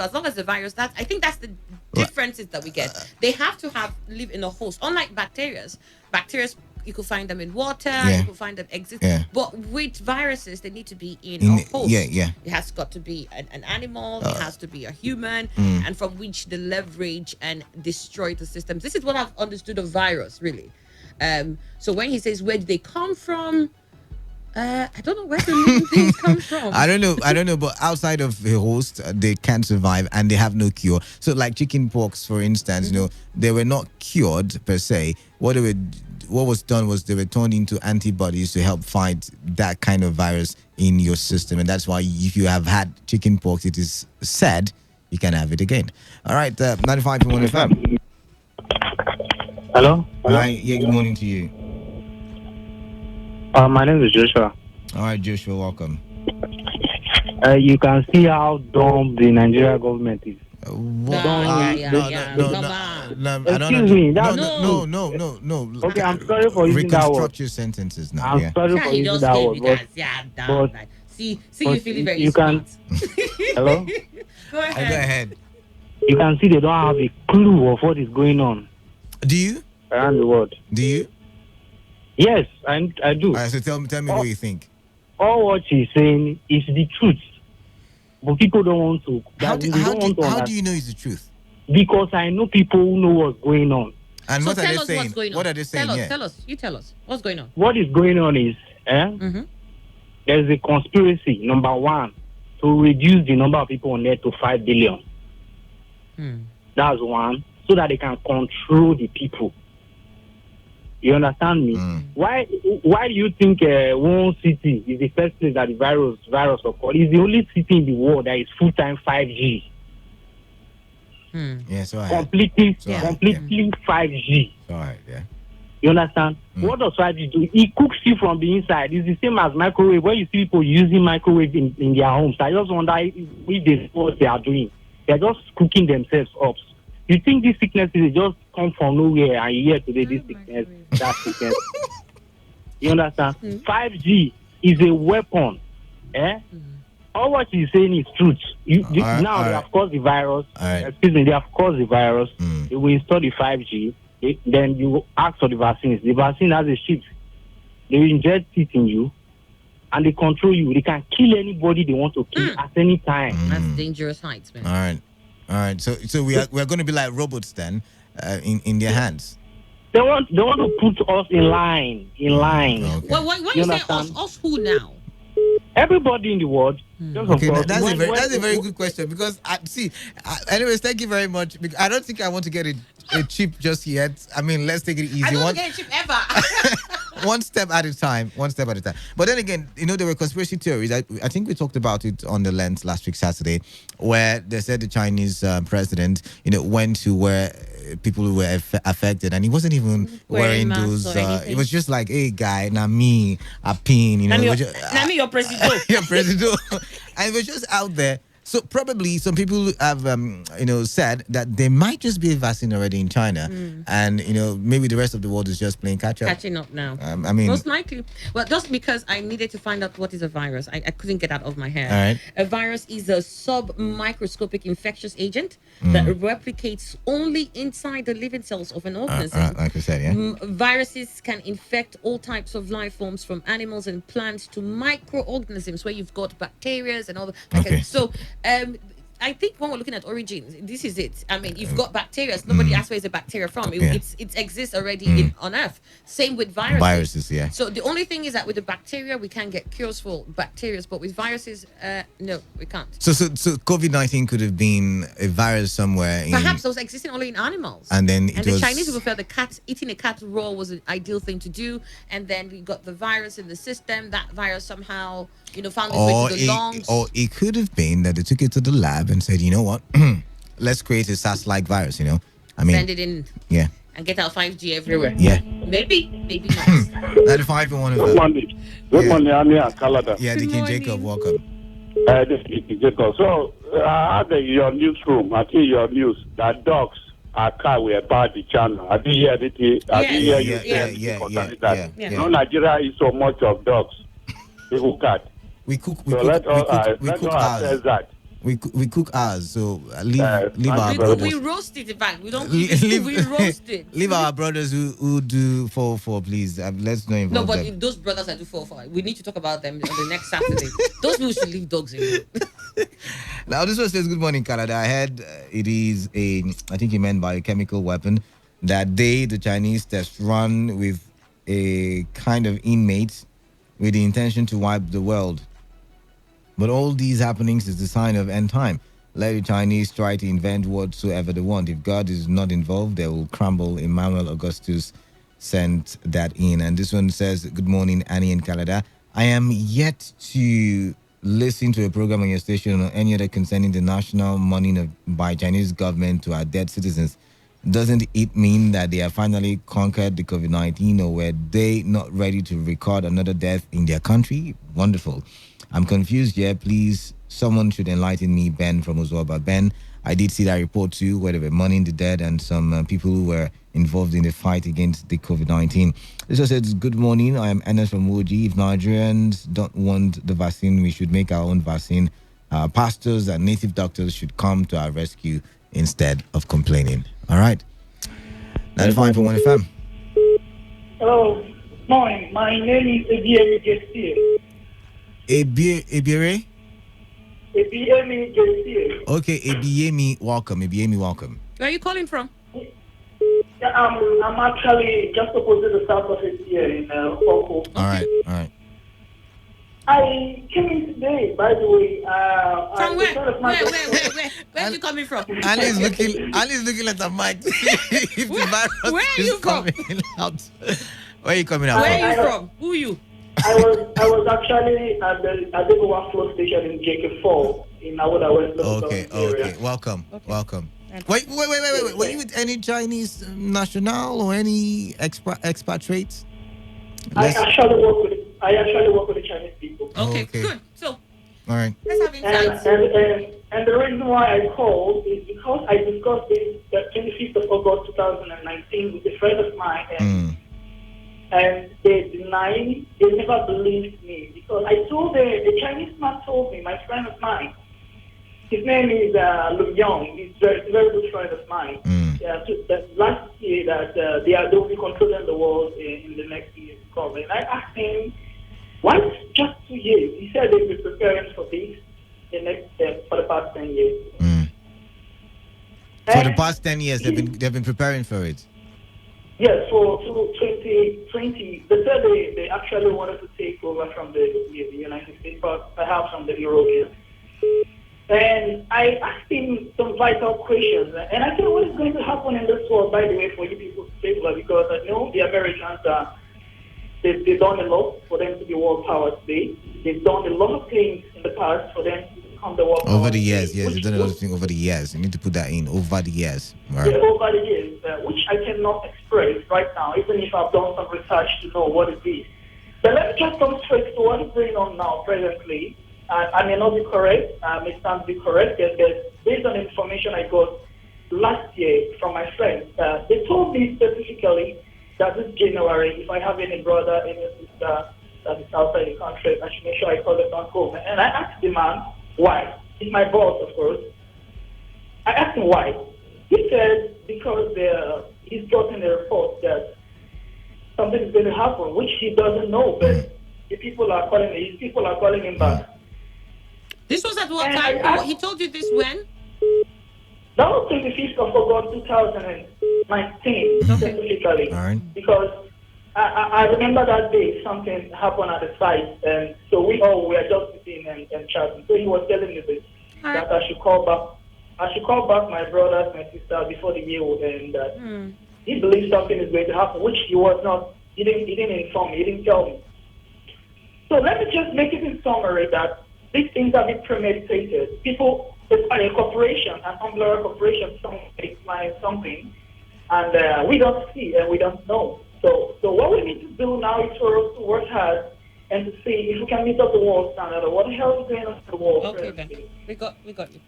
because as long as the virus, I think that's the differences that we get. They have to live in a host, unlike bacteria. Bacteria, you could find them in water, you could find them exist. But with viruses, they need to be in a host. It has got to be an animal, it has to be a human, and from which they leverage and destroy the systems. This is what I've understood of virus, really. So when he says, where do they come from? I don't know where the living things come from. I don't know, but outside of the host, they can't survive and they have no cure. So like chicken pox, for instance, they were not cured per se. What was done was they were turned into antibodies to help fight that kind of virus in your system. And that's why if you have had chicken pox, it is said you can have it again. All right, 95.1 FM. Hello? Hi, yeah, good morning to you. My name is Joshua. All right, Joshua, welcome. You can see how dumb the Nigerian government is. No, excuse me. No. Okay, I'm sorry for using that word. Reconstruct your sentences now. I'm sorry for using that word. But see, you feeling very smart. Hello? Go ahead. You can see they don't have a clue of what is going on. Do you? Around the world. Do you? Yes, I do. All right, so tell me what you think. All what she's saying is the truth. But people don't want to. How do you know it's the truth? Because I know people who know what's going on. And so what are they saying? What are they saying? Tell us. You tell us. What's going on? What is going on is, there's a conspiracy, number one, to reduce the number of people on Earth to 5 billion. That's one. So that they can control the people. You understand me? Why do you think one city is the first place that the virus occurred? It's the only city in the world that is full-time 5G. Yeah, so completely 5G. Alright, yeah. You understand? What does 5G do? It cooks you from the inside. It's the same as microwave. When you see people using microwave in their homes, I just wonder if they know what they are doing. They're just cooking themselves up. You think these sicknesses just come from nowhere and you hear today this sickness, that sickness? You understand? 5G is a weapon. All what he's saying is truth. They have caused the virus. Excuse me, they have caused the virus. They will install the 5G. Then you ask for the vaccines. The vaccine has a chip. They will inject it in you and they control you. They can kill anybody they want to kill at any time. That's dangerous heights, man. All right. So we are going to be like robots then, in their hands. They want to put us in line. Okay. Well, why you say us? Us who now? Everybody in the world. Okay, that's a very good question because anyways, thank you very much. I don't think I want to get a chip just yet. I mean, let's take it easy. I don't get a chip ever. One step at a time. But then again, there were conspiracy theories. I think we talked about it on the Lens last week, Saturday, where they said the Chinese president, went to where people who were affected, and he wasn't even wearing those. It was just like, hey, guy, na me, a pin, na me, your president. Your president. And it was just out there. So probably some people have, said that there might just be a vaccine already in China, and maybe the rest of the world is just playing catching up now. I mean, most likely. Well, just because I needed to find out what is a virus, I couldn't get out of my head. All right. A virus is a submicroscopic infectious agent that replicates only inside the living cells of an organism. Like I said, yeah. Viruses can infect all types of life forms, from animals and plants to microorganisms, where you've got bacteria and all that. Okay. So. I think when we're looking at origins, this is it. I mean, you've got bacteria. Nobody asks where is the bacteria from. Okay. It exists already on Earth. Same with viruses. Viruses, yeah. So the only thing is that with the bacteria, we can get cures for bacteria, but with viruses, no, we can't. So COVID-19 could have been a virus somewhere. Perhaps it was existing only in animals. And then the Chinese people felt eating a cat raw was an ideal thing to do. And then we got the virus in the system. That virus somehow, found its way to the lungs. Or it could have been that they took it to the lab and said, you know what, let's create a SARS-like virus, I mean. Send it in. Yeah. And get our 5G everywhere. Yeah. Maybe not. 95.1 Good morning. Good morning, I'm here, Canada. Yeah, Deacon Jacob, welcome. This is Deacon Jacob. So, I had your newsroom, I think your news, that dogs are car were about the channel. I didn't hear anything. I didn't hear you say that. No, Nigeria is so much of dogs. People cat. We cook let us ours. that. We cook ours, so leave our we brothers. We roast it. In fact, we don't cook it. We roast it. Leave our brothers who do 4-4, please. Let's not involve them. No, but those brothers that do 4-4, we need to talk about them on the next Saturday. Those people should leave dogs alone. Now this one says, "Good morning, Canada. I heard it is I think he meant by a chemical weapon that the Chinese test run with a kind of inmate with the intention to wipe the world. But all these happenings is the sign of end time. Let the Chinese try to invent whatsoever they want. If God is not involved, they will crumble." Emmanuel Augustus sent that in. And this one says, "Good morning, Annie in Canada. I am yet to listen to a program on your station or any other concerning the national money by Chinese government to our dead citizens. Doesn't it mean that they have finally conquered the COVID-19, or were they not ready to record another death in their country? Wonderful. I'm confused here. Please, someone should enlighten me." Ben from Ozoba. Ben, I did see that report too, where they were mourning the dead and some people who were involved in the fight against the COVID-19. This one says, "Good morning. I am Ernest from Woji. If Nigerians don't want the vaccine, we should make our own vaccine. Pastors and native doctors should come to our rescue instead of complaining." All right. 95.1 FM. Hello. Morning. My name is Ebiemi Gestie. Ebiere? Ebiemi Gestie. Okay, Ebiemi, welcome. Ebiemi, welcome. Where are you calling from? Yeah, I'm actually just opposite the south office here in Hoko. All right. I came in today, by the way. From where? Where are you coming from? Ali's looking at the mic. If the virus where are you from? Out. Where are you coming out Where from? are you from? Who are you? I was actually at the overflow station in JK4 in Awoda West. Okay. Welcome. Wait. Were you with any Chinese national or any expatriates? I actually work with the Chinese people. Okay. Good. So, all right. Let's have insights. And the reason why I called is because I discussed this the 25th of August 2019 with a friend of mine, and they never believed me, because I told the Chinese man told me, my friend of mine, his name is Lu Yong, he's a very good friend of mine. Yeah, so that last year that they will be controlling the world in the next year to come. And I asked him, why just 2 years? He said they'll be preparing for this for the past 10 years. For the past 10 years, they've been preparing for it. Yes, for 2020, they said they actually wanted to take over from the United States, but perhaps from the Europeans. And I asked him some vital questions, and I said, what is going to happen in this world, by the way, for you people to take over? Because I know the Americans they've done a lot for them to be world power today. They've done a lot of things in the past for them to become the world power. Over the years, yes, they've done a lot of things over the years. You need to put that in, over the years. Right. Yeah, over the years, which I cannot express right now, even if I've done some research to know what it is. But let me just come straight to what is going on now, presently. I may not be correct, I may stand to be correct, but based on information I got last year from my friends, they told me specifically that this January, if I have any brother, any sister that is outside the country, I should make sure I call them back home. And I asked the man why. He's my boss, of course. I asked him why. He said because he's gotten a report that something is going to happen, which he doesn't know, but his people are calling him back. This was at what time? He told you this when? That was 25th of August 2019, specifically. All right. Because I remember that day something happened at the site, and so we all were just sitting and chatting. So he was telling me this, that I should call back my brothers, my sister before the year would end. That he believes something is going to happen, which he was not. He didn't inform me. He didn't tell me. So let me just make it in summary that these things have been premeditated. People, a corporation, an umbrella corporation, is planning something, and we don't see and we don't know. So what we need to do now is for us to work hard and to see if we can meet up the world standard, or what the hell is going on in the world. Okay, then. We got you.